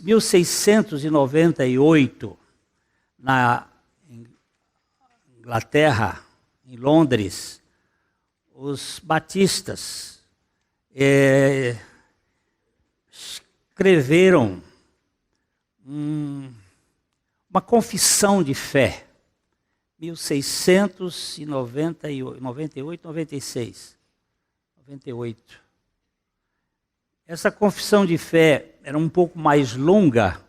1698, na Inglaterra, em Londres, os batistas escreveram uma confissão de fé, 1698, 96. Essa confissão de fé era um pouco mais longa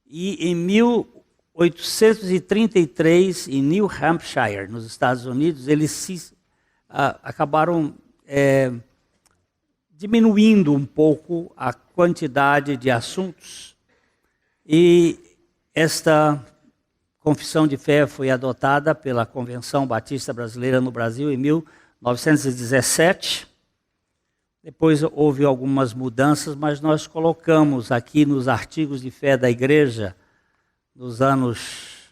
e em 1833, em New Hampshire, nos Estados Unidos, eles acabaram diminuindo um pouco a quantidade de assuntos e esta confissão de fé foi adotada pela Convenção Batista Brasileira no Brasil em 1917. Depois houve algumas mudanças, mas nós colocamos aqui nos artigos de fé da igreja, nos anos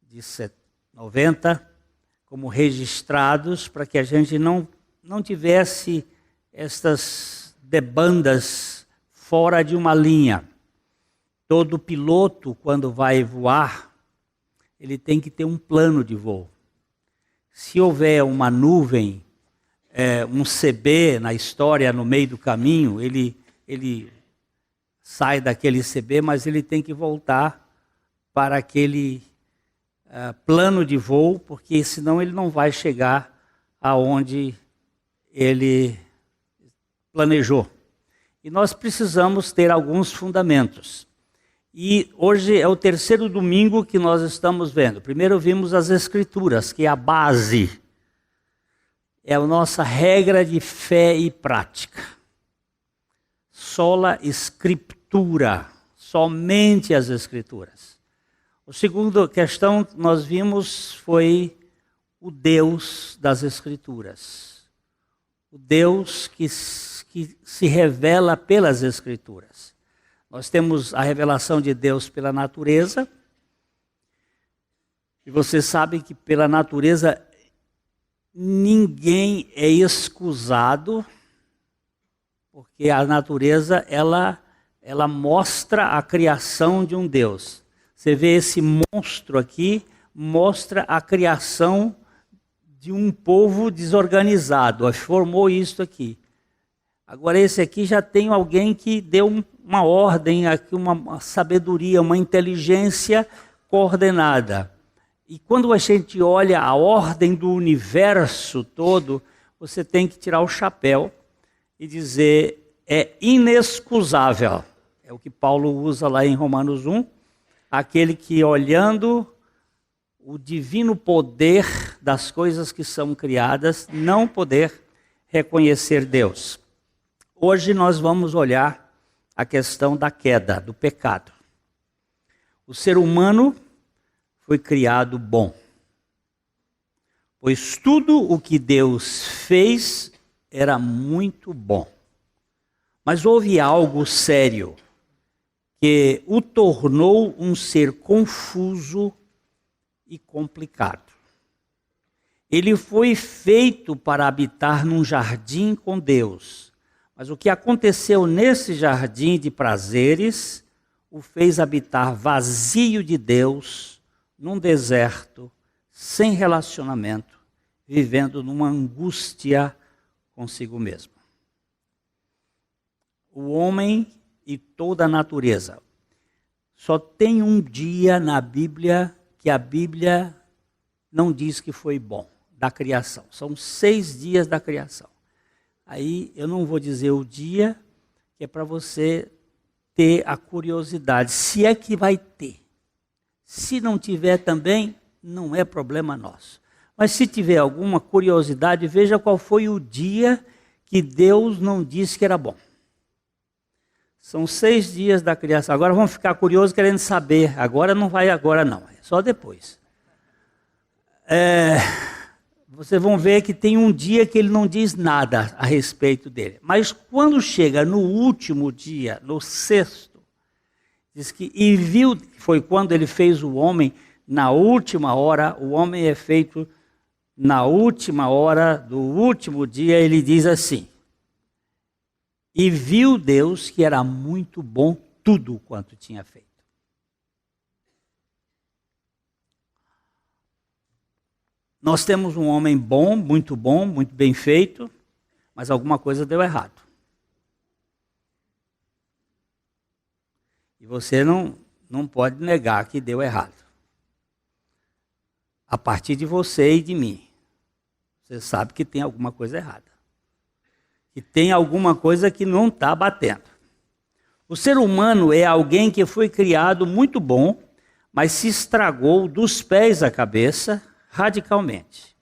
de 90, como registrados, para que a gente não tivesse estas debandas fora de uma linha. Todo piloto, quando vai voar, ele tem que ter um plano de voo. Se houver uma nuvem, um CB na história, no meio do caminho, ele sai daquele CB, mas ele tem que voltar para aquele plano de voo, porque senão ele não vai chegar aonde ele planejou. E nós precisamos ter alguns fundamentos. E hoje é o terceiro domingo que nós estamos vendo. Primeiro vimos as Escrituras, que é a base, é a nossa regra de fé e prática. Sola Scriptura, somente as Escrituras. A segunda questão que nós vimos foi o Deus das Escrituras. O Deus que se revela pelas Escrituras. Nós temos a revelação de Deus pela natureza. E você sabe que pela natureza ninguém é escusado, porque a natureza ela mostra a criação de um Deus. Você vê esse monstro aqui, mostra a criação de um povo desorganizado, formou isso aqui. Agora esse aqui já tem alguém que deu uma ordem, aqui uma sabedoria, uma inteligência coordenada. E quando a gente olha a ordem do universo todo, você tem que tirar o chapéu e dizer, é inexcusável. É o que Paulo usa lá em Romanos 1, aquele que olhando o divino poder das coisas que são criadas, não poder reconhecer Deus. Hoje nós vamos olhar a questão da queda, do pecado. O ser humano foi criado bom, pois tudo o que Deus fez era muito bom. Mas houve algo sério que o tornou um ser confuso e complicado. Ele foi feito para habitar num jardim com Deus. Mas o que aconteceu nesse jardim de prazeres o fez habitar vazio de Deus, num deserto, sem relacionamento, vivendo numa angústia consigo mesmo. O homem e toda a natureza. Só tem um dia na Bíblia que a Bíblia não diz que foi bom, da criação. São 6 dias da criação. Aí eu não vou dizer o dia, que é para você ter a curiosidade, se é que vai ter. Se não tiver também, não é problema nosso. Mas se tiver alguma curiosidade, veja qual foi o dia que Deus não disse que era bom. São 6 dias da criação. Agora vamos ficar curiosos querendo saber. Agora não vai agora não, é só depois. Vocês vão ver que tem um dia que ele não diz nada a respeito dele. Mas quando chega no último dia, no 6º, diz que e viu, foi quando ele fez o homem na última hora, o homem é feito na última hora do último dia, ele diz assim, e viu Deus que era muito bom tudo quanto tinha feito. Nós temos um homem bom, muito bem feito, mas alguma coisa deu errado. E você não pode negar que deu errado. A partir de você e de mim. Você sabe que tem alguma coisa errada. Que tem alguma coisa que não está batendo. O ser humano é alguém que foi criado muito bom, mas se estragou dos pés à cabeça radicalmente.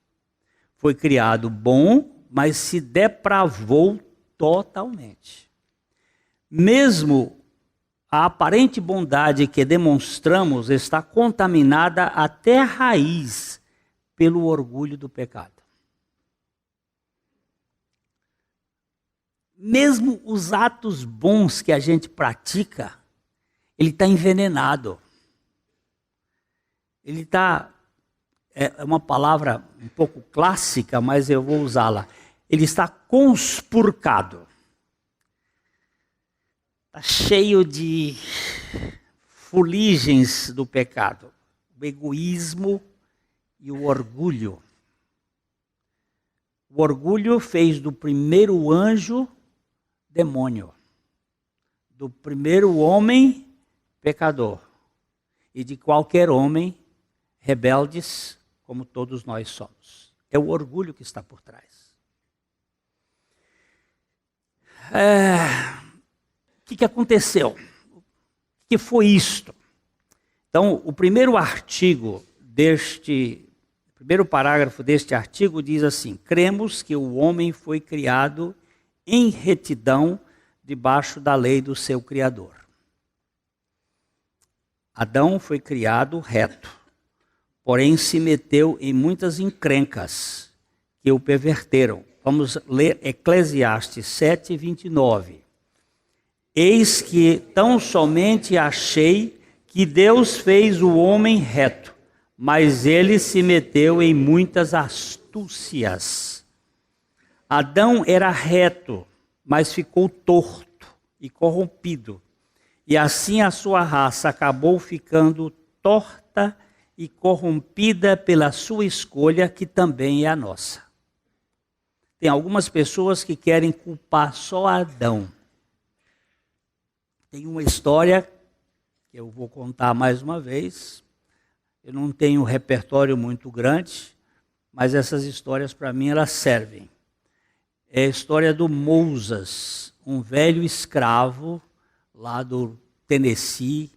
Foi criado bom, mas se depravou totalmente. Mesmo a aparente bondade que demonstramos está contaminada até a raiz pelo orgulho do pecado. Mesmo os atos bons que a gente pratica, ele está envenenado. Ele está, é uma palavra um pouco clássica, mas eu vou usá-la. Ele está conspurcado. Está cheio de fuligens do pecado. O egoísmo e o orgulho. O orgulho fez do primeiro anjo demônio, do primeiro homem pecador e de qualquer homem rebeldes, como todos nós somos. É o orgulho que está por trás. O que aconteceu? O que foi isto? Então, o primeiro parágrafo deste artigo diz assim: cremos que o homem foi criado em retidão debaixo da lei do seu Criador. Adão foi criado reto, porém se meteu em muitas encrencas que o perverteram. Vamos ler Eclesiastes 7, 29. Eis que tão somente achei que Deus fez o homem reto, mas ele se meteu em muitas astúcias. Adão era reto, mas ficou torto e corrompido. E assim a sua raça acabou ficando torta e corrompida pela sua escolha, que também é a nossa. Tem algumas pessoas que querem culpar só Adão. Tem uma história que eu vou contar mais uma vez. Eu não tenho um repertório muito grande, mas essas histórias para mim elas servem. É a história do Moses, um velho escravo lá do Tennessee,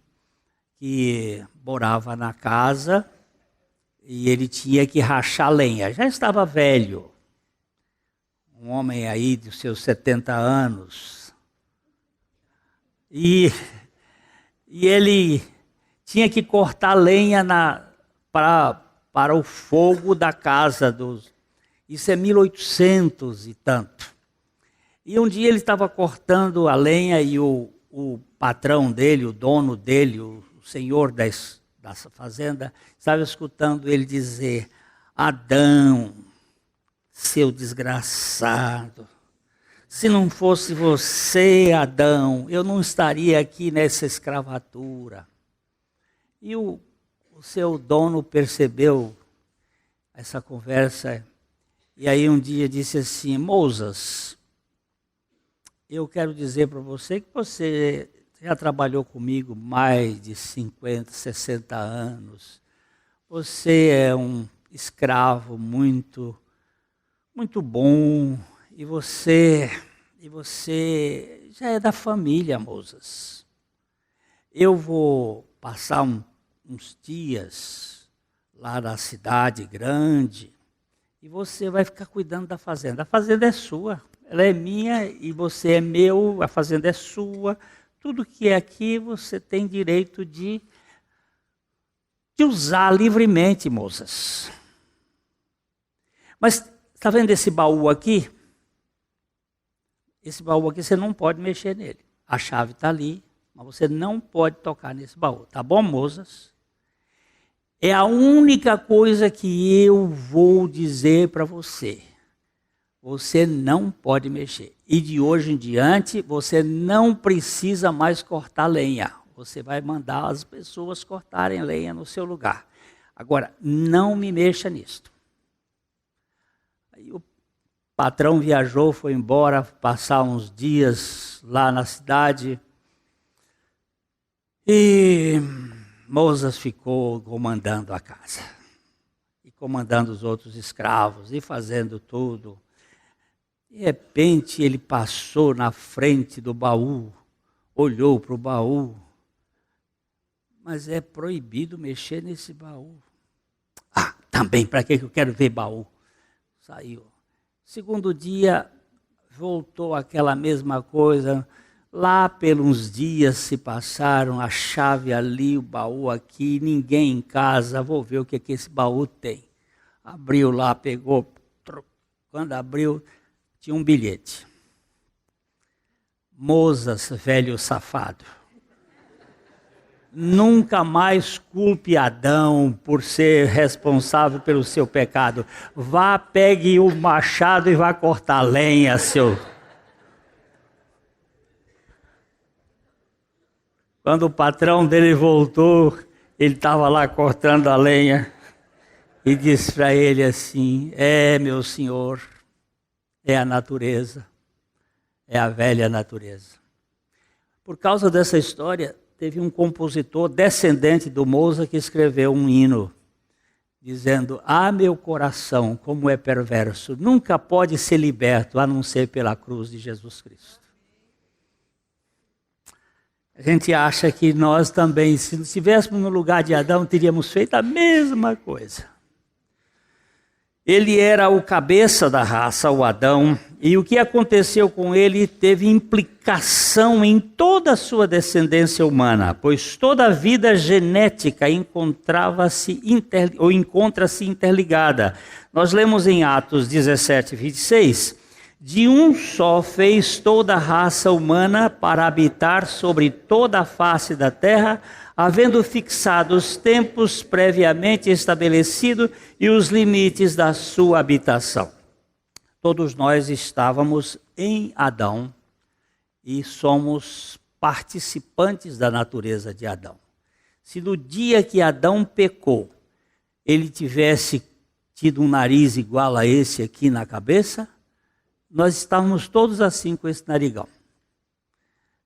que morava na casa e ele tinha que rachar lenha. Já estava velho, um homem aí de seus 70 anos. E ele tinha que cortar lenha para o fogo da casa dos... Isso é 1800 e tanto. E um dia ele estava cortando a lenha e o patrão dele, o dono dele, o senhor da fazenda, estava escutando ele dizer: Adão, seu desgraçado, se não fosse você, Adão, eu não estaria aqui nessa escravatura. E o seu dono percebeu essa conversa. E aí um dia disse assim: Moses, eu quero dizer para você que você já trabalhou comigo mais de 50, 60 anos. Você é um escravo muito bom. E você já é da família, Moses. Eu vou passar uns dias lá na cidade grande. E você vai ficar cuidando da fazenda. A fazenda é sua, ela é minha e você é meu, a fazenda é sua. Tudo que é aqui você tem direito de usar livremente, Moses. Mas está vendo esse baú aqui? Esse baú aqui você não pode mexer nele. A chave está ali, mas você não pode tocar nesse baú. Tá bom, Moses? É a única coisa que eu vou dizer para você. você não pode mexer. E de hoje em diante, você não precisa mais cortar lenha. Você vai mandar as pessoas cortarem lenha no seu lugar. Agora, não me mexa nisto. Aí o patrão viajou, foi embora, passar uns dias lá na cidade. E Moisés ficou comandando a casa. E comandando os outros escravos, e fazendo tudo. De repente ele passou na frente do baú, olhou para o baú, mas é proibido mexer nesse baú. Ah, também, para que eu quero ver baú? Saiu. Segundo dia, voltou aquela mesma coisa. Lá pelos dias se passaram, a chave ali, o baú aqui, ninguém em casa, vou ver o que esse baú tem. Abriu lá, pegou, quando abriu, tinha um bilhete. Moisés, velho safado, nunca mais culpe Adão por ser responsável pelo seu pecado. Vá, pegue o machado e vá cortar lenha, seu. Quando o patrão dele voltou, ele estava lá cortando a lenha e disse para ele assim: meu senhor, é a natureza, é a velha natureza. Por causa dessa história, teve um compositor descendente do Moisés que escreveu um hino, dizendo: meu coração, como é perverso, nunca pode ser liberto a não ser pela cruz de Jesus Cristo. A gente acha que nós também, se estivéssemos no lugar de Adão, teríamos feito a mesma coisa. Ele era o cabeça da raça, o Adão, e o que aconteceu com ele teve implicação em toda a sua descendência humana, pois toda a vida genética encontra-se interligada. Nós lemos em Atos 17, 26, de um só fez toda a raça humana para habitar sobre toda a face da terra, havendo fixado os tempos previamente estabelecidos e os limites da sua habitação. Todos nós estávamos em Adão e somos participantes da natureza de Adão. Se no dia que Adão pecou, ele tivesse tido um nariz igual a esse aqui na cabeça, nós estávamos todos assim com esse narigão.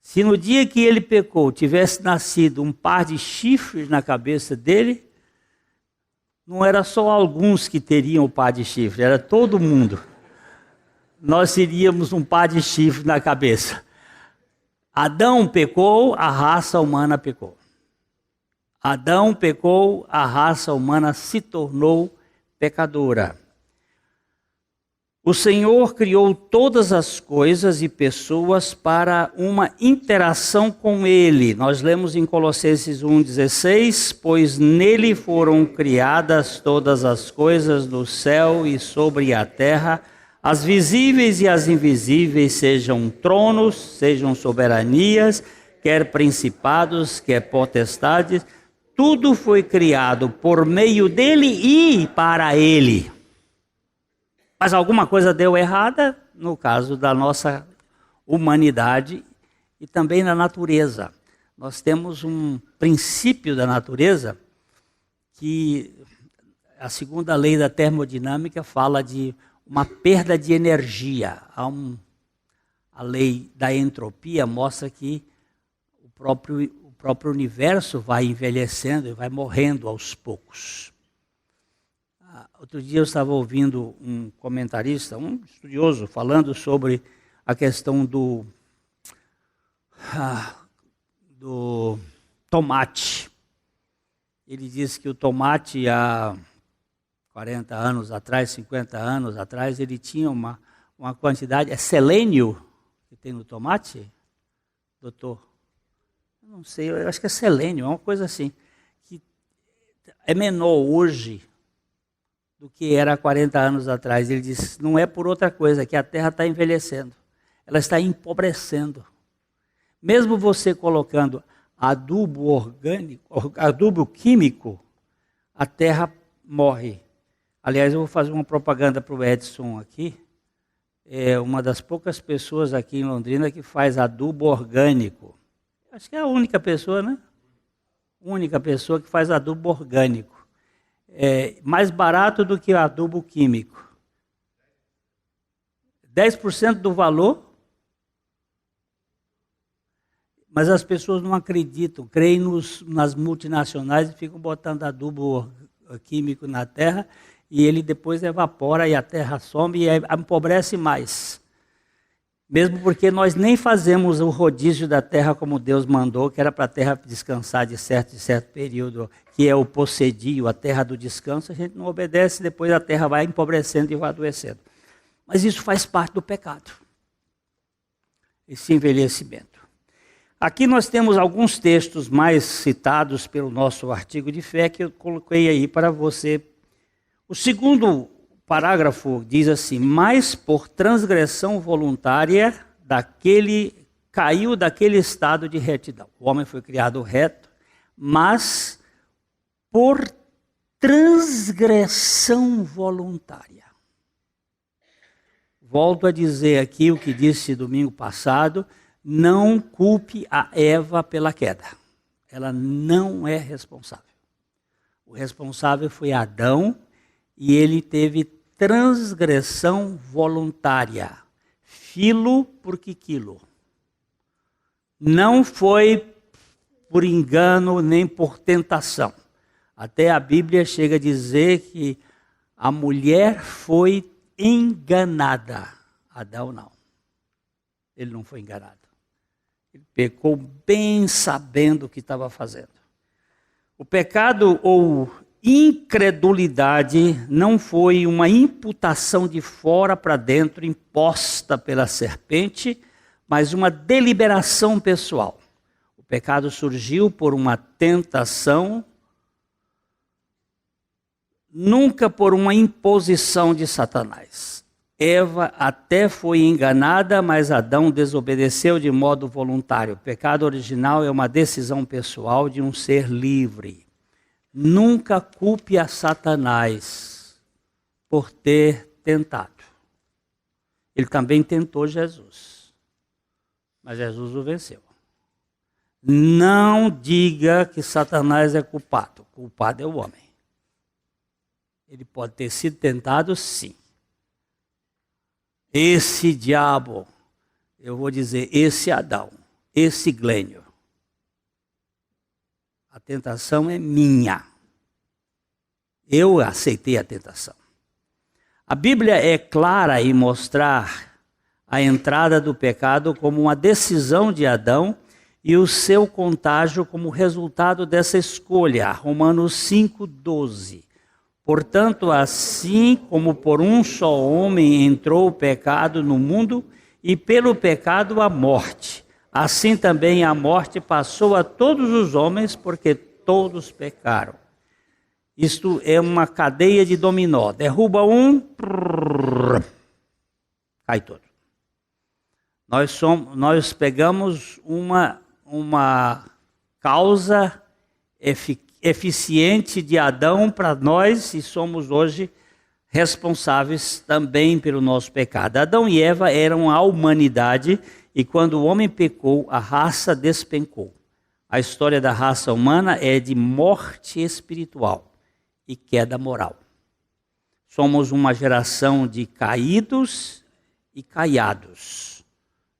Se no dia que ele pecou tivesse nascido um par de chifres na cabeça dele, não era só alguns que teriam o par de chifres, era todo mundo. Nós teríamos um par de chifres na cabeça. Adão pecou, a raça humana pecou. Adão pecou, a raça humana se tornou pecadora. O Senhor criou todas as coisas e pessoas para uma interação com Ele. Nós lemos em Colossenses 1,16, pois nele foram criadas todas as coisas no céu e sobre a terra, as visíveis e as invisíveis, sejam tronos, sejam soberanias, quer principados, quer potestades, tudo foi criado por meio dele e para ele. Mas alguma coisa deu errada no caso da nossa humanidade e também na natureza. Nós temos um princípio da natureza que a segunda lei da termodinâmica fala de uma perda de energia. A lei da entropia mostra que o próprio universo vai envelhecendo e vai morrendo aos poucos. Outro dia eu estava ouvindo um comentarista, um estudioso, falando sobre a questão do tomate. Ele disse que o tomate, há 40 anos atrás, 50 anos atrás, ele tinha uma quantidade... É selênio que tem no tomate, doutor? Eu não sei, eu acho que é selênio, é uma coisa assim. Que é menor hoje do que era há 40 anos atrás. Ele disse, não é por outra coisa, que a terra está envelhecendo. Ela está empobrecendo. Mesmo você colocando adubo orgânico, adubo químico, a terra morre. Aliás, eu vou fazer uma propaganda para o Edson aqui. é uma das poucas pessoas aqui em Londrina que faz adubo orgânico. Acho que é a única pessoa, né? Única pessoa que faz adubo orgânico. É mais barato do que o adubo químico. 10% do valor, mas as pessoas não acreditam, creem nas multinacionais e ficam botando adubo químico na terra e ele depois evapora e a terra some e empobrece mais. Mesmo porque nós nem fazemos o rodízio da terra como Deus mandou, que era para a terra descansar de certo período, que é o possedio, a terra do descanso, a gente não obedece, depois a terra vai empobrecendo e vai adoecendo. Mas isso faz parte do pecado, esse envelhecimento. Aqui nós temos alguns textos mais citados pelo nosso artigo de fé que eu coloquei aí para você. O segundo parágrafo diz assim: mas por transgressão voluntária caiu daquele estado de retidão. O homem foi criado reto, mas por transgressão voluntária. Volto a dizer aqui o que disse domingo passado: não culpe a Eva pela queda. Ela não é responsável. O responsável foi Adão e ele teve transgressão voluntária. Filo porque quilo. Não foi por engano nem por tentação. Até a Bíblia chega a dizer que a mulher foi enganada. Adão não. Ele não foi enganado. Ele pecou bem sabendo o que estava fazendo. O pecado ou incredulidade não foi uma imputação de fora para dentro imposta pela serpente, mas uma deliberação pessoal. O pecado surgiu por uma tentação, nunca por uma imposição de Satanás. Eva até foi enganada, mas Adão desobedeceu de modo voluntário. O pecado original é uma decisão pessoal de um ser livre. Nunca culpe a Satanás por ter tentado. Ele também tentou Jesus, mas Jesus o venceu. Não diga que Satanás é culpado. O culpado é o homem. Ele pode ter sido tentado, sim. Esse diabo, eu vou dizer, esse Adão, esse Glênio, a tentação é minha. Eu aceitei a tentação. A Bíblia é clara em mostrar a entrada do pecado como uma decisão de Adão e o seu contágio como resultado dessa escolha. Romanos 5:12. Portanto, assim como por um só homem entrou o pecado no mundo, e pelo pecado a morte, assim também a morte passou a todos os homens, porque todos pecaram. Isto é uma cadeia de dominó. Derruba um, cai todo. Nós pegamos uma causa eficiente de Adão para nós e somos hoje responsáveis também pelo nosso pecado. Adão e Eva eram a humanidade e quando o homem pecou, a raça despencou. A história da raça humana é de morte espiritual e queda moral. Somos uma geração de caídos e caiados.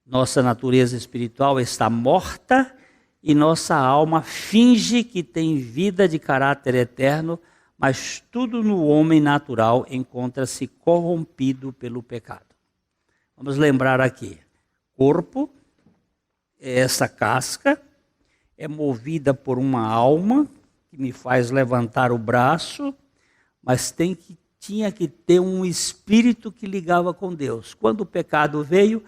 Nossa natureza espiritual está morta e nossa alma finge que tem vida de caráter eterno, mas tudo no homem natural encontra-se corrompido pelo pecado. Vamos lembrar aqui, corpo é essa casca, é movida por uma alma que me faz levantar o braço, mas tinha que ter um espírito que ligava com Deus. Quando o pecado veio,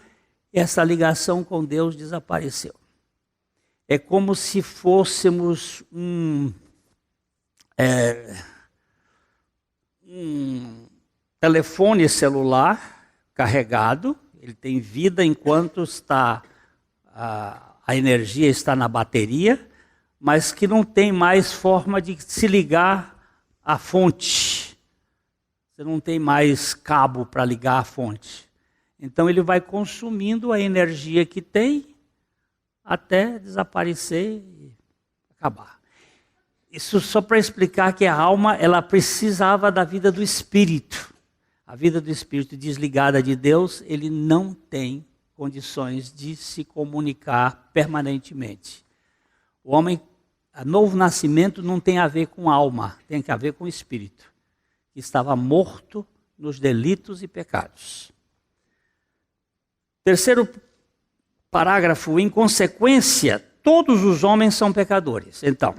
essa ligação com Deus desapareceu. É como se fôssemos um telefone celular carregado, ele tem vida enquanto a energia está na bateria, mas que não tem mais forma de se ligar à fonte. Você não tem mais cabo para ligar à fonte. Então ele vai consumindo a energia que tem até desaparecer e acabar. Isso só para explicar que a alma ela precisava da vida do espírito. A vida do espírito desligada de Deus, ele não tem condições de se comunicar permanentemente. O homem, o novo nascimento não tem a ver com alma, tem a ver com espírito, que estava morto nos delitos e pecados. Terceiro parágrafo, em consequência, todos os homens são pecadores. Então,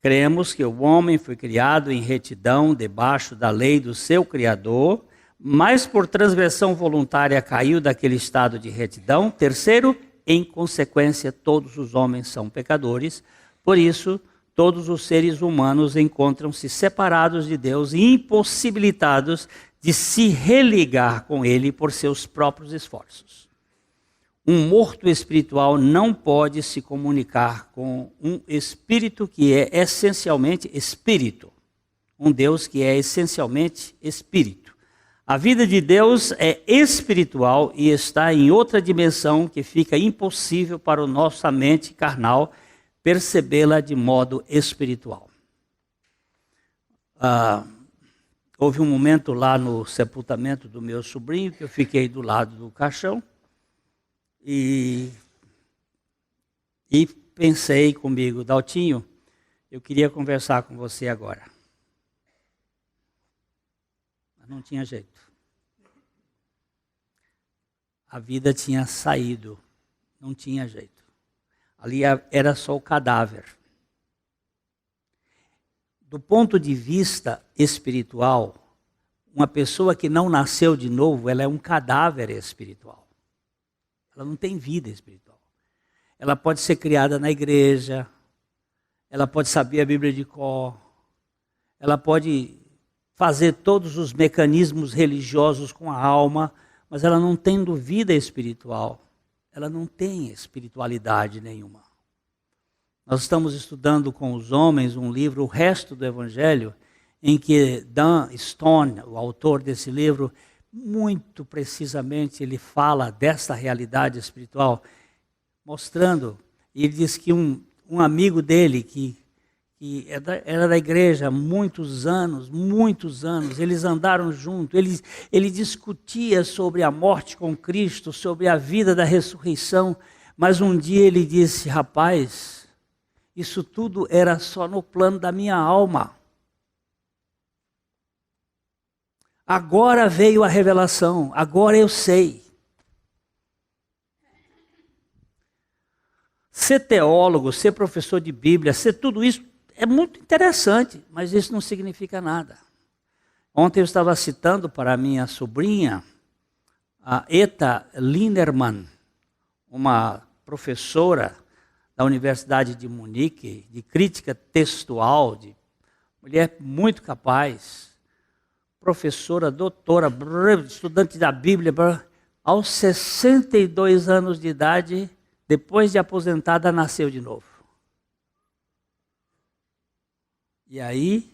cremos que o homem foi criado em retidão debaixo da lei do seu Criador, mas por transgressão voluntária caiu daquele estado de retidão. Terceiro, em consequência, todos os homens são pecadores. Por isso, todos os seres humanos encontram-se separados de Deus e impossibilitados de se religar com Ele por seus próprios esforços. Um morto espiritual não pode se comunicar com um espírito que é essencialmente espírito. Um Deus que é essencialmente espírito. A vida de Deus é espiritual e está em outra dimensão que fica impossível para a nossa mente carnal percebê-la de modo espiritual. Houve um momento lá no sepultamento do meu sobrinho que eu fiquei do lado do caixão e pensei comigo, Daltinho, eu queria conversar com você agora. Mas não tinha jeito. A vida tinha saído, não tinha jeito. Ali era só o cadáver. Do ponto de vista espiritual, uma pessoa que não nasceu de novo, ela é um cadáver espiritual. Ela não tem vida espiritual. Ela pode ser criada na igreja, ela pode saber a Bíblia de cor, ela pode fazer todos os mecanismos religiosos com a alma, mas ela não tendo vida espiritual, ela não tem espiritualidade nenhuma. Nós estamos estudando com os homens um livro, O Resto do Evangelho, em que Dan Stone, o autor desse livro, muito precisamente ele fala dessa realidade espiritual, mostrando, ele diz que um amigo dele, que era da igreja há muitos anos, eles andaram juntos, ele discutia sobre a morte com Cristo, sobre a vida da ressurreição, mas um dia ele disse, rapaz, isso tudo era só no plano da minha alma. Agora veio a revelação, agora eu sei. Ser teólogo, ser professor de Bíblia, ser tudo isso é muito interessante, mas isso não significa nada. Ontem eu estava citando para a minha sobrinha, a Eta Linderman, uma professora da Universidade de Munique, de crítica textual, de mulher muito capaz, professora, doutora, estudante da Bíblia, aos 62 anos de idade, depois de aposentada, nasceu de novo. E aí,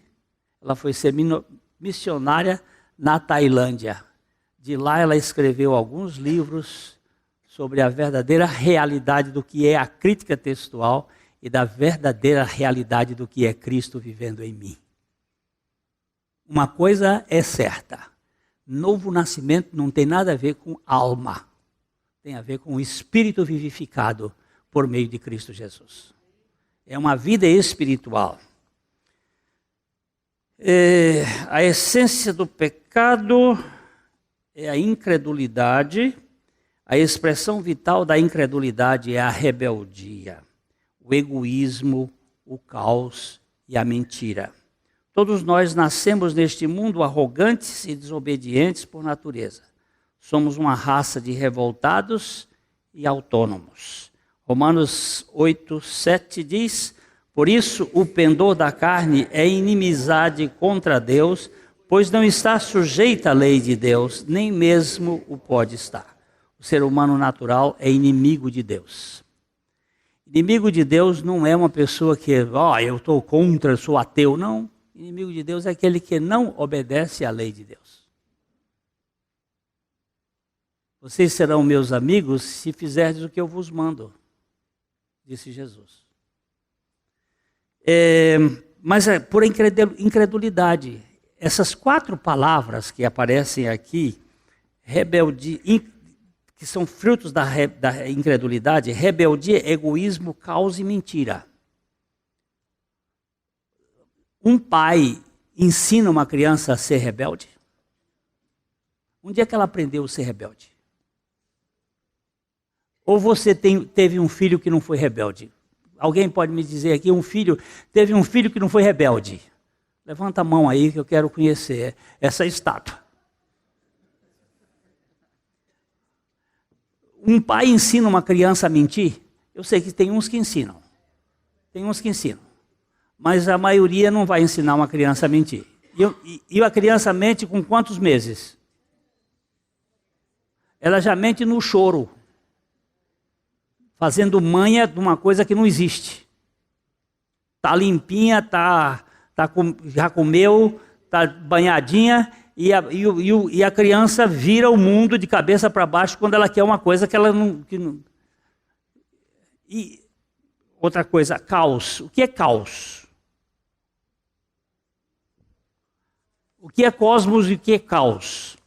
ela foi ser missionária na Tailândia. De lá, ela escreveu alguns livros sobre a verdadeira realidade do que é a crítica textual e da verdadeira realidade do que é Cristo vivendo em mim. Uma coisa é certa, novo nascimento não tem nada a ver com alma, tem a ver com o espírito vivificado por meio de Cristo Jesus. É uma vida espiritual. A essência do pecado é a incredulidade, a expressão vital da incredulidade é a rebeldia, o egoísmo, o caos e a mentira. Todos nós nascemos neste mundo arrogantes e desobedientes por natureza. Somos uma raça de revoltados e autônomos. Romanos 8:7 diz: por isso, o pendor da carne é inimizade contra Deus, pois não está sujeita à lei de Deus, nem mesmo o pode estar. O ser humano natural é inimigo de Deus. Inimigo de Deus não é uma pessoa que, eu estou contra, sou ateu. Não. Inimigo de Deus é aquele que não obedece à lei de Deus. Vocês serão meus amigos se fizerdes o que eu vos mando, disse Jesus. Mas é por incredulidade. Essas 4 palavras que aparecem aqui, rebeldia, que são frutos da incredulidade, rebeldia, egoísmo, caos e mentira. Um pai ensina uma criança a ser rebelde? Onde é que ela aprendeu a ser rebelde? Ou você teve um filho que não foi rebelde? Alguém pode me dizer aqui, teve um filho que não foi rebelde? Levanta a mão aí que eu quero conhecer essa estátua. Um pai ensina uma criança a mentir? Eu sei que tem uns que ensinam. Mas a maioria não vai ensinar uma criança a mentir. E a criança mente com quantos meses? Ela já mente no choro. Fazendo manha de uma coisa que não existe. Está limpinha, já comeu, está banhadinha, e a criança vira o mundo de cabeça para baixo quando ela quer uma coisa que ela não... E outra coisa, caos. O que é caos? O que é cosmos e o que é caos?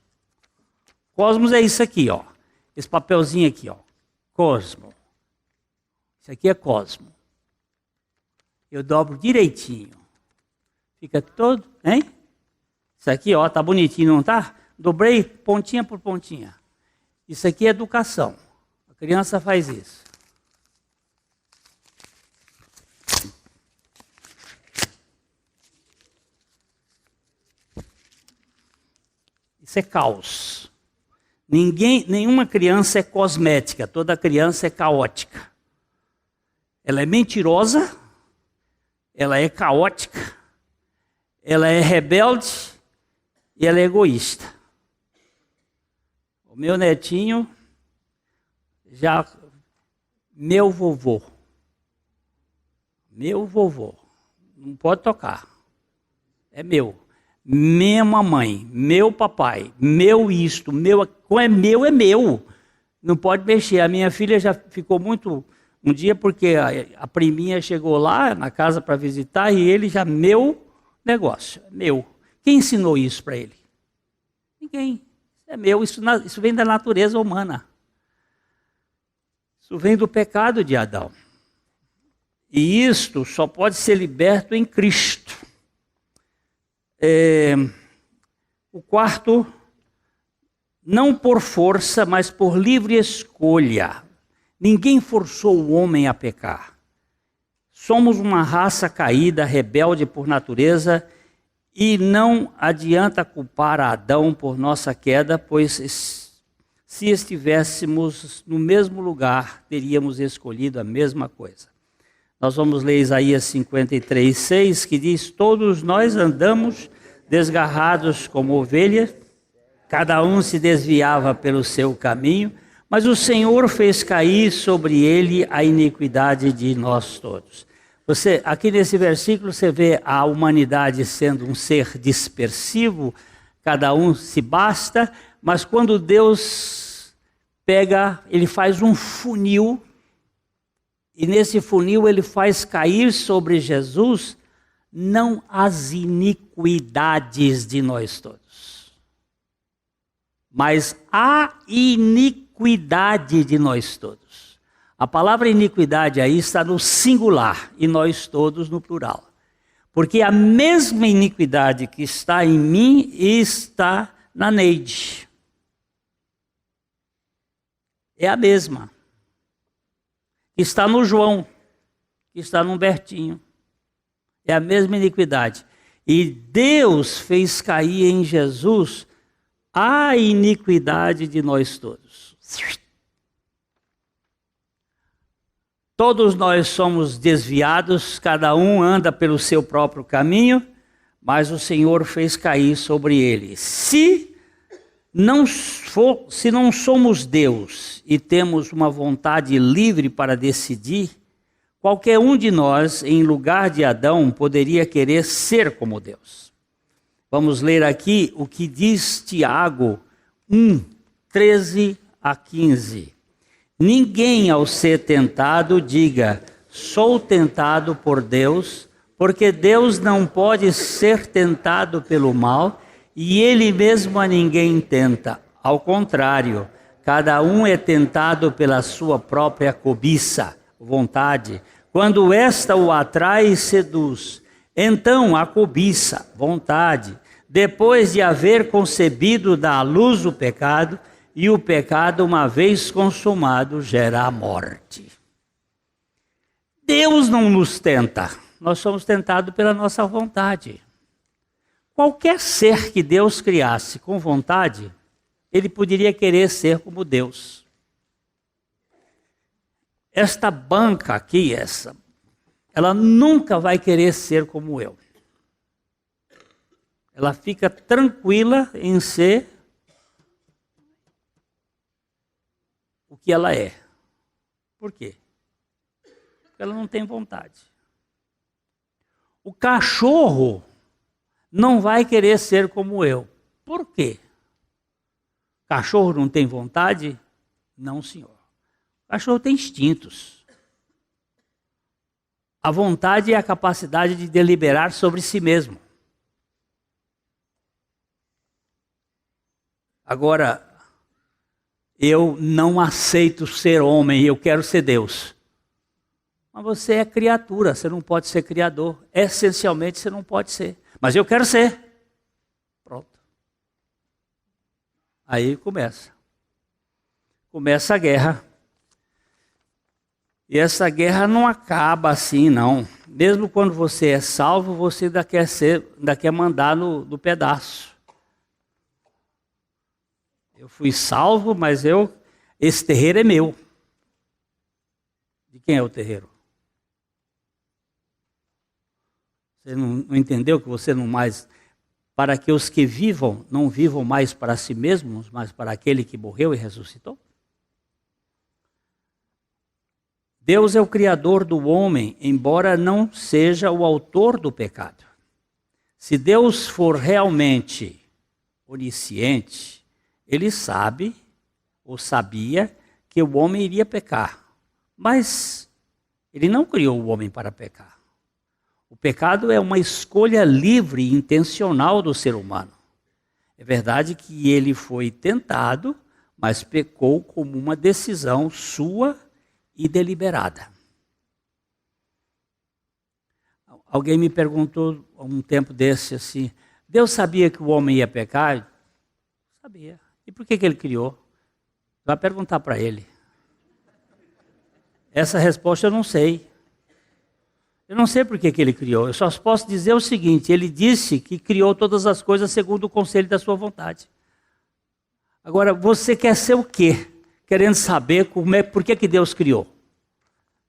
Cosmos é isso aqui, ó. Esse papelzinho aqui, ó. Cosmo. Isso aqui é cosmo. Eu dobro direitinho. Fica todo, hein? Isso aqui, ó, tá bonitinho, não tá? Dobrei pontinha por pontinha. Isso aqui é educação. A criança faz isso. Isso é caos. Nenhuma criança é cosmética, toda criança é caótica. Ela é mentirosa, ela é caótica, ela é rebelde e ela é egoísta. O meu netinho, meu vovô, não pode tocar, é meu. Minha mamãe, meu papai, meu isto, meu, como é meu. Não pode mexer. A minha filha já ficou muito... Um dia porque a priminha chegou lá na casa para visitar e ele já, meu negócio, meu. Quem ensinou isso para ele? Ninguém. É meu, isso vem da natureza humana. Isso vem do pecado de Adão. E isto só pode ser liberto em Cristo. O quarto, não por força, mas por livre escolha. Ninguém forçou o homem a pecar. Somos uma raça caída, rebelde por natureza, e não adianta culpar a Adão por nossa queda, pois se estivéssemos no mesmo lugar, teríamos escolhido a mesma coisa. Nós vamos ler Isaías 53:6, que diz: todos nós andamos desgarrados como ovelhas, cada um se desviava pelo seu caminho, mas o Senhor fez cair sobre ele a iniquidade de nós todos. Aqui nesse versículo você vê a humanidade sendo um ser dispersivo, cada um se basta, mas quando Deus pega, ele faz um funil, e nesse funil ele faz cair sobre Jesus não as iniquidades de nós todos, mas a iniquidade de nós todos. A palavra iniquidade aí está no singular e nós todos no plural. Porque a mesma iniquidade que está em mim está na Neide. É a mesma. Está no João, está no Bertinho. É a mesma iniquidade. E Deus fez cair em Jesus a iniquidade de nós todos. Todos nós somos desviados, cada um anda pelo seu próprio caminho, mas o Senhor fez cair sobre ele. Se não somos Deus e temos uma vontade livre para decidir, qualquer um de nós, em lugar de Adão, poderia querer ser como Deus. Vamos ler aqui o que diz Tiago 1, 13 a 15. Ninguém ao ser tentado diga, sou tentado por Deus, porque Deus não pode ser tentado pelo mal, e Ele mesmo a ninguém tenta. Ao contrário, cada um é tentado pela sua própria cobiça, vontade. Quando esta o atrai e seduz, então a cobiça, vontade, depois de haver concebido, dá à luz o pecado, e o pecado, uma vez consumado, gera a morte. Deus não nos tenta, nós somos tentados pela nossa vontade. Qualquer ser que Deus criasse com vontade, ele poderia querer ser como Deus. Esta banca aqui, ela nunca vai querer ser como eu. Ela fica tranquila em ser o que ela é. Por quê? Porque ela não tem vontade. O cachorro não vai querer ser como eu. Por quê? Cachorro não tem vontade? Não, senhor. Cachorro tem instintos. A vontade é a capacidade de deliberar sobre si mesmo. Agora, eu não aceito ser homem, eu quero ser Deus. Mas você é criatura, você não pode ser criador. Essencialmente você não pode ser. Mas eu quero ser. Pronto. Aí começa. Começa a guerra. E essa guerra não acaba assim, não. Mesmo quando você é salvo, você ainda quer mandar no pedaço. Eu fui salvo, mas esse terreiro é meu. De quem é o terreiro? Você não entendeu que você não mais... Para que os que vivam, não vivam mais para si mesmos, mas para aquele que morreu e ressuscitou? Deus é o criador do homem, embora não seja o autor do pecado. Se Deus for realmente onisciente, Ele sabe, ou sabia, que o homem iria pecar. Mas Ele não criou o homem para pecar. O pecado é uma escolha livre e intencional do ser humano. É verdade que ele foi tentado, mas pecou como uma decisão sua e deliberada. Alguém me perguntou há um tempo desse assim, Deus sabia que o homem ia pecar? Sabia. E por que ele criou? Vai perguntar para ele. Essa resposta eu não sei. Eu não sei por que ele criou. Eu só posso dizer o seguinte, ele disse que criou todas as coisas segundo o conselho da sua vontade. Agora, você quer ser o quê? Querendo saber por que Deus criou.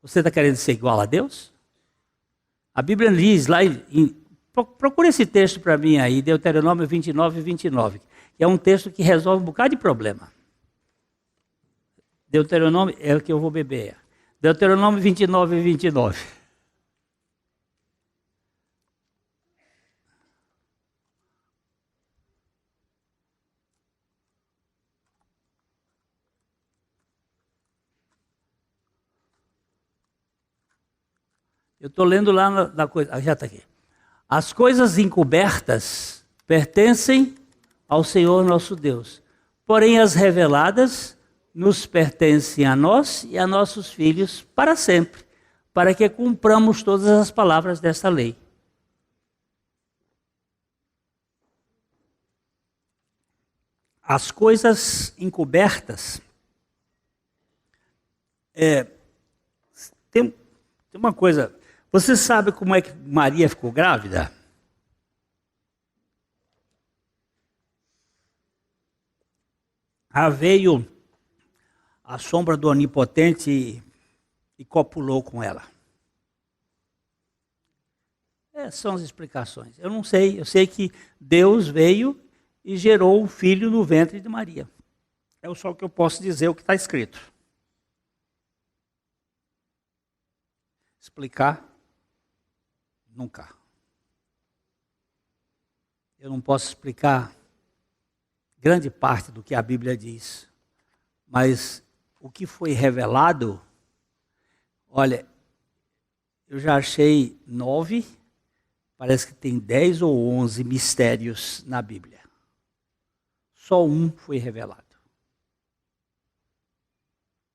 Você está querendo ser igual a Deus? A Bíblia diz lá, procura esse texto para mim aí, Deuteronômio 29, que é um texto que resolve um bocado de problema. Deuteronômio, é o que eu vou beber. Deuteronômio 29. Eu estou lendo lá na coisa. Já está aqui. As coisas encobertas pertencem ao Senhor nosso Deus. Porém, as reveladas nos pertencem a nós e a nossos filhos para sempre, para que cumpramos todas as palavras desta lei. As coisas encobertas. Tem uma coisa. Você sabe como é que Maria ficou grávida? Veio a sombra do Onipotente e copulou com ela. São as explicações. Eu não sei, eu sei que Deus veio e gerou um filho no ventre de Maria. É só o que eu posso dizer, o que está escrito. Explicar? Nunca. Eu não posso explicar grande parte do que a Bíblia diz, Mas o que foi revelado, olha, eu já achei 9, parece que tem 10 ou 11 mistérios na Bíblia. Só um foi revelado.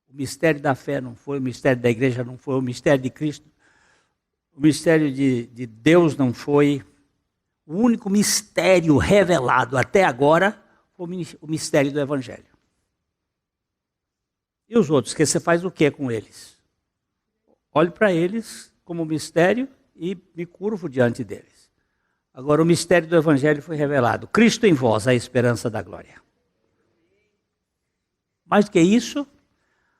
O mistério da fé não foi, o mistério da igreja não foi, o mistério de Cristo, o mistério de Deus não foi. O único mistério revelado até agora foi o mistério do Evangelho. E os outros, que você faz o que com eles? Olho para eles como mistério e me curvo diante deles. Agora, o mistério do Evangelho foi revelado. Cristo em vós, a esperança da glória. Mais do que isso,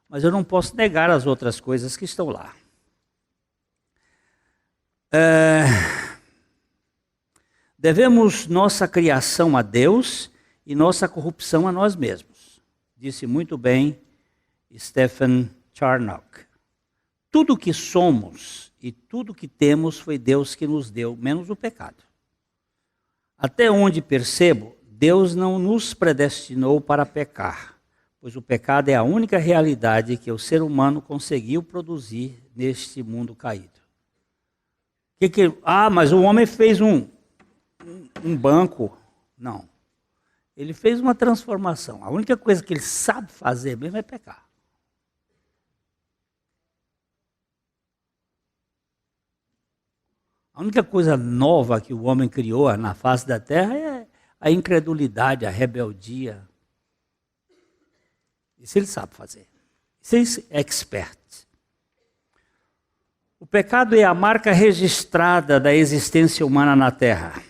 mas eu não posso negar as outras coisas que estão lá. Devemos nossa criação a Deus e nossa corrupção a nós mesmos. Disse muito bem Stephen Charnock. Tudo o que somos e tudo o que temos foi Deus que nos deu, menos o pecado. Até onde percebo, Deus não nos predestinou para pecar, pois o pecado é a única realidade que o ser humano conseguiu produzir neste mundo caído. Mas o homem fez um banco. Não. Ele fez uma transformação. A única coisa que ele sabe fazer mesmo é pecar. A única coisa nova que o homem criou na face da terra é a incredulidade, a rebeldia. Isso ele sabe fazer. Isso é expert. O pecado é a marca registrada da existência humana na terra.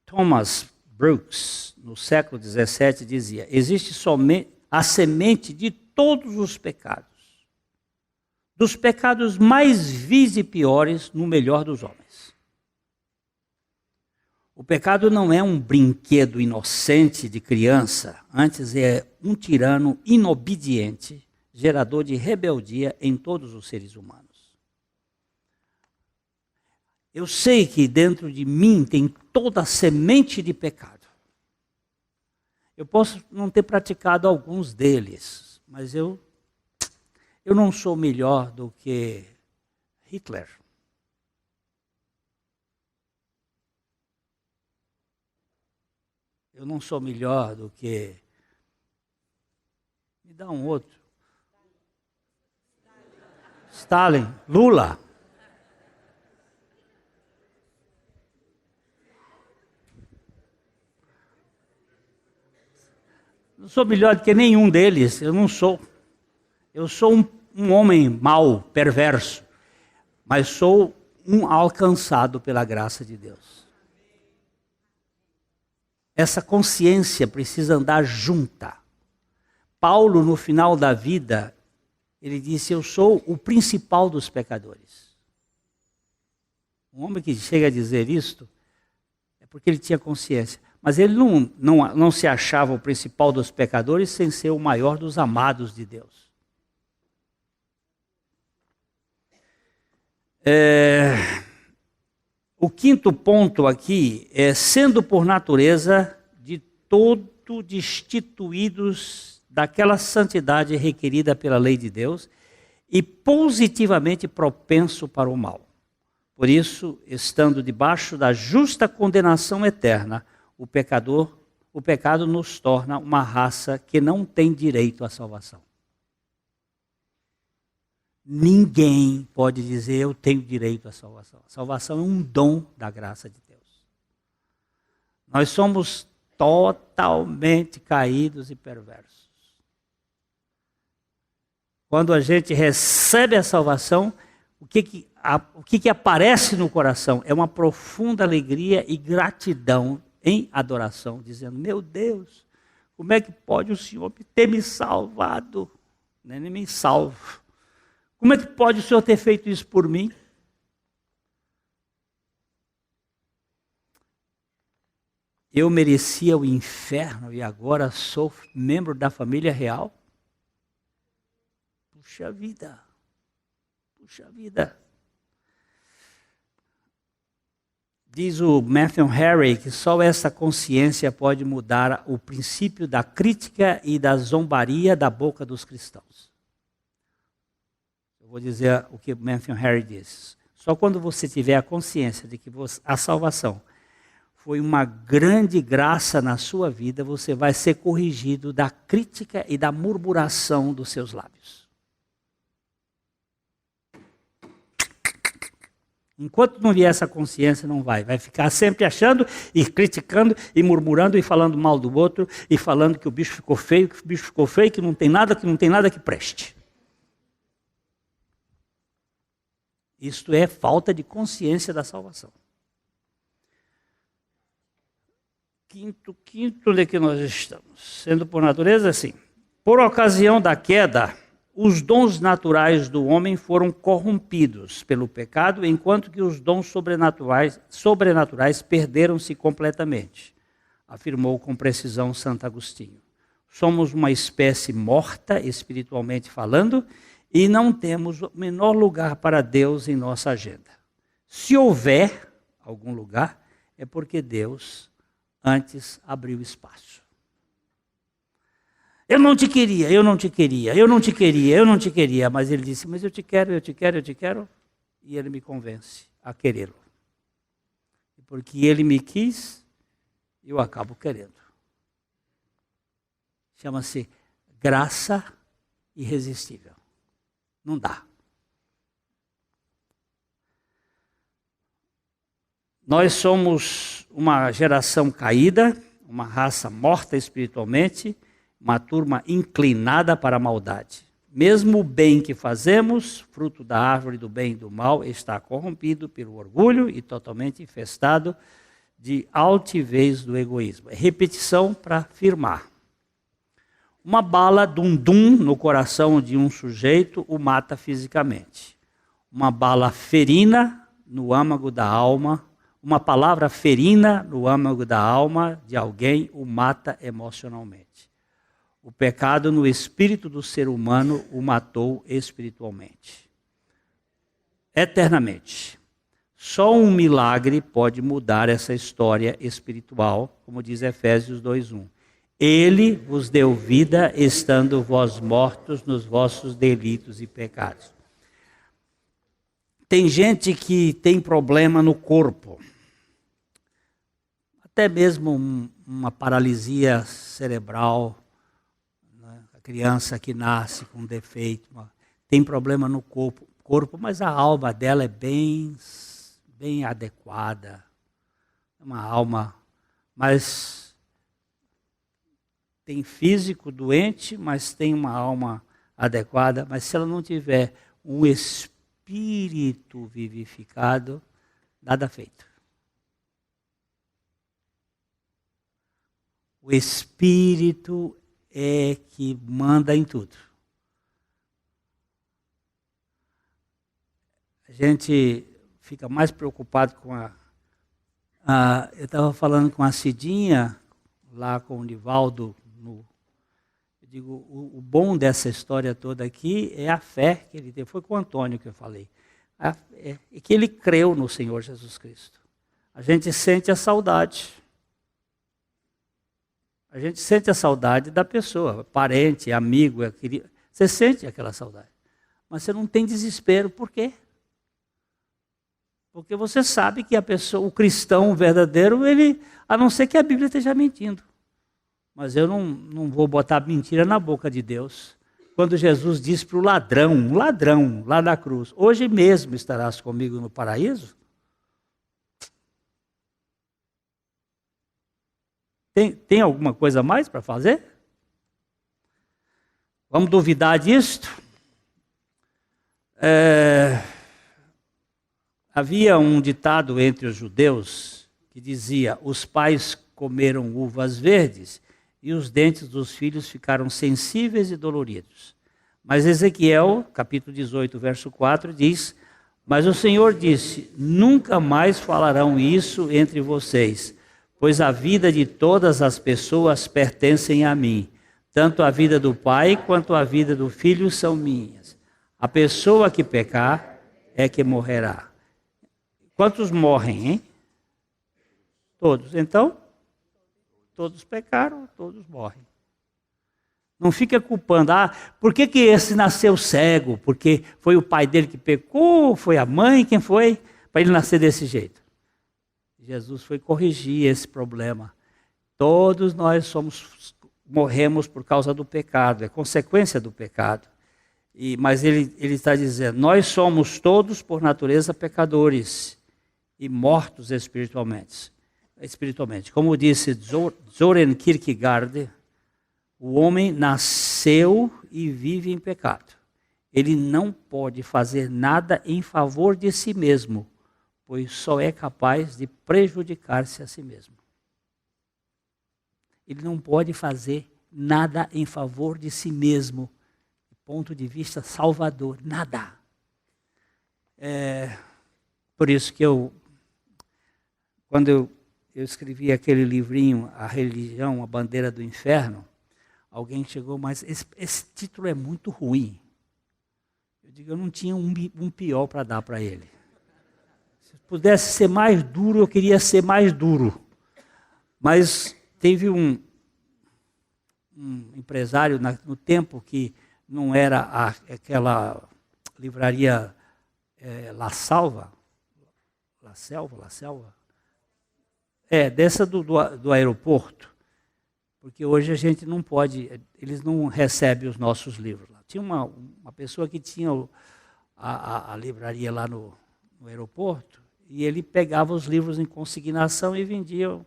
Thomas Brooks, no século XVII, dizia: existe somente a semente de todos os pecados, dos pecados mais vis e piores no melhor dos homens. O pecado não é um brinquedo inocente de criança, antes é um tirano inobediente, gerador de rebeldia em todos os seres humanos. Eu sei que dentro de mim tem toda a semente de pecado. Eu posso não ter praticado alguns deles, mas eu não sou melhor do que Hitler. Eu não sou melhor do que... Me dá um outro. Stalin, Lula. Não sou melhor do que nenhum deles, eu não sou. Eu sou um homem mau, perverso, mas sou um alcançado pela graça de Deus. Essa consciência precisa andar junta. Paulo, no final da vida, ele disse: eu sou o principal dos pecadores. Um homem que chega a dizer isto é porque ele tinha consciência. Mas ele não se achava o principal dos pecadores sem ser o maior dos amados de Deus. O quinto ponto aqui é: sendo por natureza de todo destituídos daquela santidade requerida pela lei de Deus e positivamente propenso para o mal. Por isso, estando debaixo da justa condenação eterna, o pecado nos torna uma raça que não tem direito à salvação. Ninguém pode dizer: eu tenho direito à salvação. A salvação é um dom da graça de Deus. Nós somos totalmente caídos e perversos. Quando a gente recebe a salvação, o que aparece no coração é uma profunda alegria e gratidão em adoração, dizendo: meu Deus, como é que pode o Senhor ter me salvado? Nem me salvo. Como é que pode o Senhor ter feito isso por mim? Eu merecia o inferno e agora sou membro da família real? Puxa vida, puxa vida. Diz o Matthew Henry que só essa consciência pode mudar o princípio da crítica e da zombaria da boca dos cristãos. Eu vou dizer o que o Matthew Henry diz. Só quando você tiver a consciência de que a salvação foi uma grande graça na sua vida, você vai ser corrigido da crítica e da murmuração dos seus lábios. Enquanto não vier essa consciência, não vai. Vai ficar sempre achando e criticando e murmurando e falando mal do outro e falando que o bicho ficou feio, que não tem nada que preste. Isto é falta de consciência da salvação. Quinto, onde é que nós estamos? Sendo por natureza assim. Por ocasião da queda, os dons naturais do homem foram corrompidos pelo pecado, enquanto que os dons sobrenaturais perderam-se completamente, afirmou com precisão Santo Agostinho. Somos uma espécie morta, espiritualmente falando, e não temos o menor lugar para Deus em nossa agenda. Se houver algum lugar, é porque Deus antes abriu espaço. Eu não te queria, mas ele disse, mas eu te quero, e ele me convence a querê-lo. Porque ele me quis, eu acabo querendo. Chama-se graça irresistível. Não dá. Nós somos uma geração caída, uma raça morta espiritualmente, uma turma inclinada para a maldade. Mesmo o bem que fazemos, fruto da árvore do bem e do mal, está corrompido pelo orgulho e totalmente infestado de altivez do egoísmo. É repetição para firmar. Uma bala dum-dum no coração de um sujeito o mata fisicamente. Uma bala ferina no âmago da alma, uma palavra ferina no âmago da alma de alguém o mata emocionalmente. O pecado no espírito do ser humano o matou espiritualmente. Eternamente. Só um milagre pode mudar essa história espiritual, como diz Efésios 2:1. Ele vos deu vida, estando vós mortos nos vossos delitos e pecados. Tem gente que tem problema no corpo. Até mesmo uma paralisia cerebral, né? A criança que nasce com defeito, tem problema no corpo, mas a alma dela é bem adequada. Uma alma, mas tem físico doente, mas tem uma alma adequada. Mas se ela não tiver um espírito vivificado, nada feito. O espírito é que manda em tudo. A gente fica mais preocupado com eu estava falando com a Cidinha, lá com o Nivaldo. Eu digo, o bom dessa história toda aqui é a fé que ele teve. Foi com o Antônio que eu falei. É que ele creu no Senhor Jesus Cristo. A gente sente a saudade. A gente sente a saudade da pessoa, parente, amigo, você sente aquela saudade. Mas você não tem desespero, por quê? Porque você sabe que a pessoa, o cristão verdadeiro, a não ser que a Bíblia esteja mentindo. Mas eu não vou botar mentira na boca de Deus. Quando Jesus disse para o ladrão lá da cruz, hoje mesmo estarás comigo no paraíso. Tem alguma coisa mais para fazer? Vamos duvidar disto? Havia um ditado entre os judeus que dizia: os pais comeram uvas verdes e os dentes dos filhos ficaram sensíveis e doloridos. Mas Ezequiel, capítulo 18, verso 4, diz: mas o Senhor disse, nunca mais falarão isso entre vocês, pois a vida de todas as pessoas pertencem a mim. Tanto a vida do pai quanto a vida do filho são minhas. A pessoa que pecar é que morrerá. Quantos morrem, hein? Todos. Então, todos pecaram, todos morrem. Não fica culpando, por que esse nasceu cego? Porque foi o pai dele que pecou, foi a mãe, quem foi? Para ele nascer desse jeito. Jesus foi corrigir esse problema. Todos nós morremos por causa do pecado, é consequência do pecado. Mas ele está dizendo, nós somos todos por natureza pecadores e mortos espiritualmente. Como disse Søren Kierkegaard, o homem nasceu e vive em pecado. Ele não pode fazer nada em favor de si mesmo, pois só é capaz de prejudicar-se a si mesmo. Ele não pode fazer nada em favor de si mesmo, do ponto de vista salvador, nada. Por isso que quando eu escrevi aquele livrinho, A Religião, a Bandeira do Inferno, alguém chegou, mas esse título é muito ruim. Eu digo, eu não tinha um pior para dar para ele. Se pudesse ser mais duro, eu queria ser mais duro. Mas teve um empresário no tempo que não era aquela livraria La Selva, dessa do aeroporto. Porque hoje a gente não pode, eles não recebem os nossos livros lá. Tinha uma pessoa que tinha a livraria lá no aeroporto, e ele pegava os livros em consignação e vendia.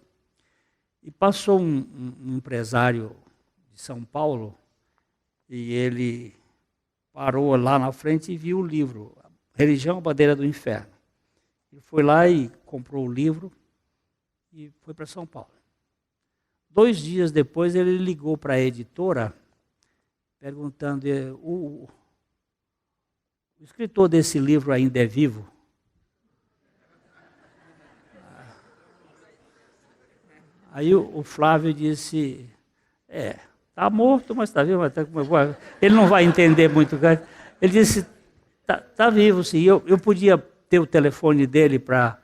E passou um empresário de São Paulo, e ele parou lá na frente e viu o livro, Religião, a Bandeira do Inferno. Ele foi lá e comprou o livro e foi para São Paulo. 2 dias depois, ele ligou para a editora, perguntando, o escritor desse livro ainda é vivo? Aí o Flávio disse, está morto, mas está vivo. Ele não vai entender muito. Ele disse, está vivo, sim. Eu podia ter o telefone dele para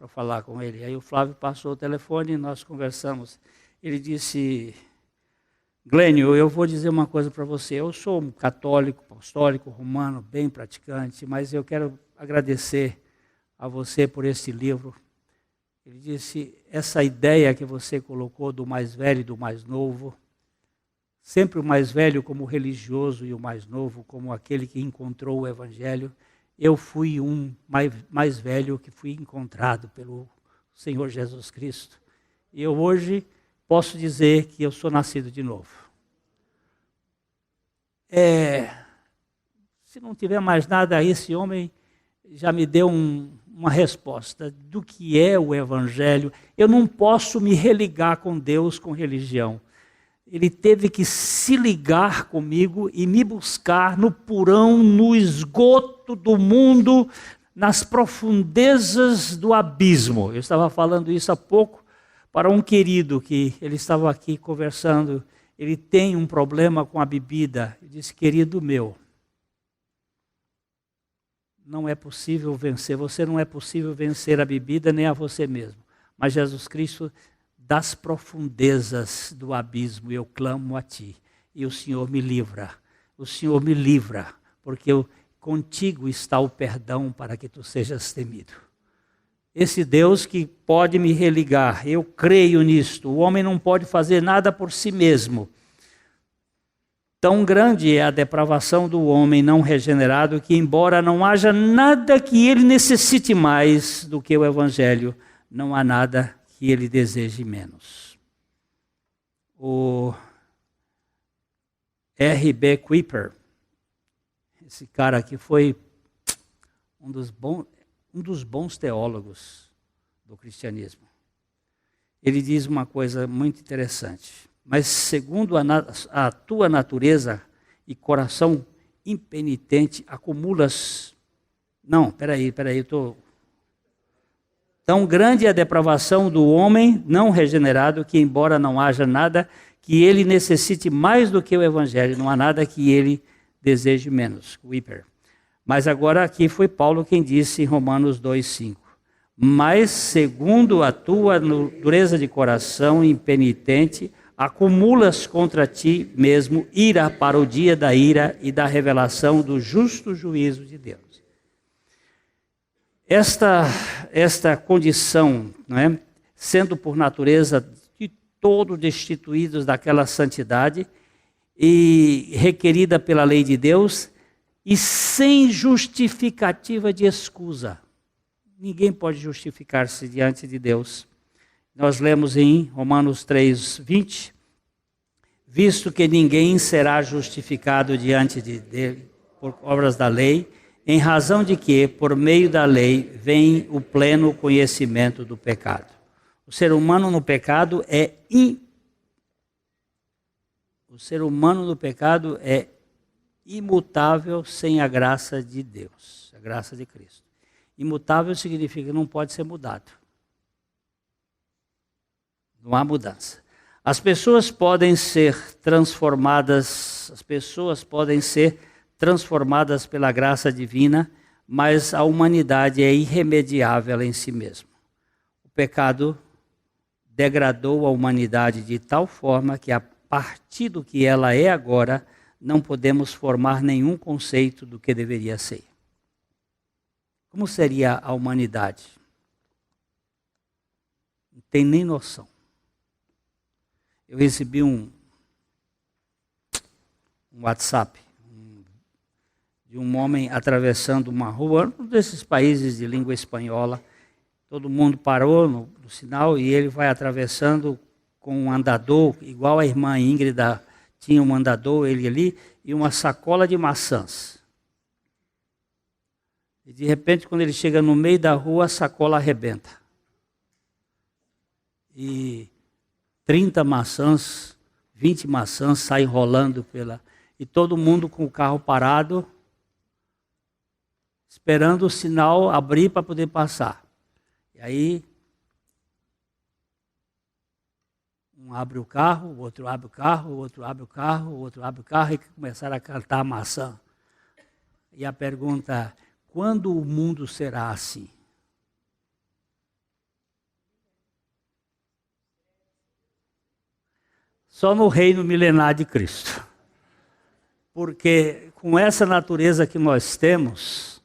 falar com ele. Aí o Flávio passou o telefone e nós conversamos. Ele disse, Glênio, eu vou dizer uma coisa para você. Eu sou um católico, apostólico, romano, bem praticante, mas eu quero agradecer a você por esse livro. Ele disse, essa ideia que você colocou do mais velho e do mais novo, sempre o mais velho como religioso e o mais novo como aquele que encontrou o Evangelho, eu fui um mais velho que fui encontrado pelo Senhor Jesus Cristo. E eu hoje posso dizer que eu sou nascido de novo. Se não tiver mais nada, esse homem já me deu uma resposta do que é o Evangelho. Eu não posso me religar com Deus com religião. Ele teve que se ligar comigo e me buscar no porão, no esgoto do mundo, nas profundezas do abismo. Eu estava falando isso há pouco para um querido que ele estava aqui conversando. Ele tem um problema com a bebida. Eu disse, querido meu, não é possível vencer. Você não é possível vencer a bebida nem a você mesmo. Mas Jesus Cristo, das profundezas do abismo, eu clamo a ti. E o Senhor me livra. O Senhor me livra. Porque contigo está o perdão para que tu sejas temido. Esse Deus que pode me religar, eu creio nisto. O homem não pode fazer nada por si mesmo. Tão grande é a depravação do homem não regenerado que, embora não haja nada que ele necessite mais do que o Evangelho, não há nada que ele deseje menos. O R.B. Kuiper, esse cara aqui foi um dos bons teólogos do cristianismo. Ele diz uma coisa muito interessante. Mas segundo a tua natureza e coração impenitente, acumulas... Não, peraí, Tão grande é a depravação do homem não regenerado que, embora não haja nada que ele necessite mais do que o Evangelho, não há nada que ele deseje menos. Kuiper. Mas agora aqui foi Paulo quem disse em Romanos 2,5. mas segundo a tua dureza de coração impenitente, acumulas contra ti mesmo ira para o dia da ira e da revelação do justo juízo de Deus. Esta condição, não é? Sendo por natureza de todos destituídos daquela santidade e requerida pela lei de Deus e sem justificativa de escusa. Ninguém pode justificar-se diante de Deus. Nós lemos em Romanos 3:20, visto que ninguém será justificado diante dele por obras da lei, em razão de que, por meio da lei, vem o pleno conhecimento do pecado. O ser humano no pecado é imutável sem a graça de Deus, a graça de Cristo. Imutável significa que não pode ser mudado. Não há mudança. As pessoas podem ser transformadas pela graça divina, mas a humanidade é irremediável em si mesma. O pecado degradou a humanidade de tal forma que, a partir do que ela é agora, não podemos formar nenhum conceito do que deveria ser. Como seria a humanidade? Não tem nem noção. Eu recebi um WhatsApp de um homem atravessando uma rua, um desses países de língua espanhola. Todo mundo parou no sinal e ele vai atravessando com um andador, igual a irmã Ingrid tinha um andador, ele ali, e uma sacola de maçãs. E de repente, quando ele chega no meio da rua, a sacola arrebenta. E 30 maçãs, 20 maçãs saem rolando e todo mundo com o carro parado, esperando o sinal abrir para poder passar. E aí, um abre o carro, o outro abre o carro, o outro abre o carro, o outro abre o carro e começaram a cantar a maçã. E a pergunta: quando o mundo será assim? Só no reino milenar de Cristo. Porque com essa natureza que nós temos,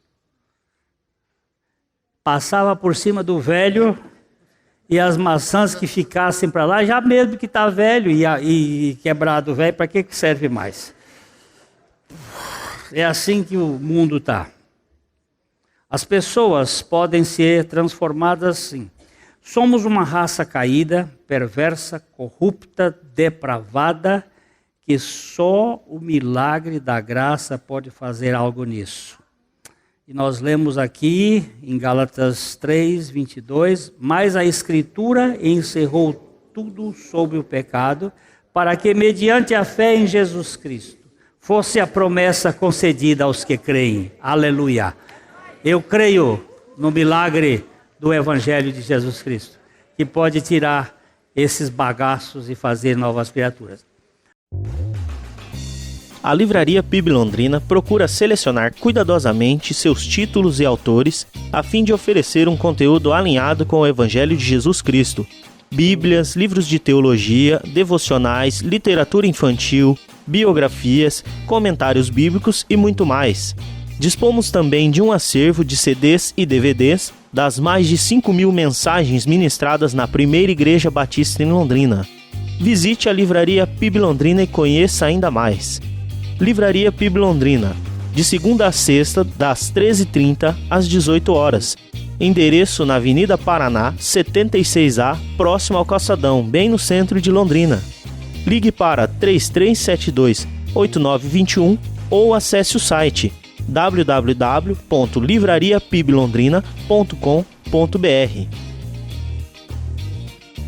passava por cima do velho e as maçãs que ficassem para lá, já mesmo que está velho e quebrado velho, para que serve mais? É assim que o mundo está. As pessoas podem ser transformadas assim. Somos uma raça caída, perversa, corrupta, depravada, que só o milagre da graça pode fazer algo nisso. E nós lemos aqui em Gálatas 3:22, mas a Escritura encerrou tudo sobre o pecado, para que mediante a fé em Jesus Cristo fosse a promessa concedida aos que creem. Aleluia! Eu creio no milagre do Evangelho de Jesus Cristo, que pode tirar esses bagaços e fazer novas criaturas. A Livraria PIB Londrina procura selecionar cuidadosamente seus títulos e autores a fim de oferecer um conteúdo alinhado com o Evangelho de Jesus Cristo. Bíblias, livros de teologia, devocionais, literatura infantil, biografias, comentários bíblicos e muito mais. Dispomos também de um acervo de CDs e DVDs das mais de 5.000 mensagens ministradas na Primeira Igreja Batista em Londrina. Visite a Livraria PIB Londrina e conheça ainda mais. Livraria PIB Londrina, de segunda a sexta, das 13h30 às 18 horas. Endereço na Avenida Paraná, 76A, próximo ao Calçadão, bem no centro de Londrina. Ligue para 3372-8921 ou acesse o site www.livrariapiblondrina.com.br.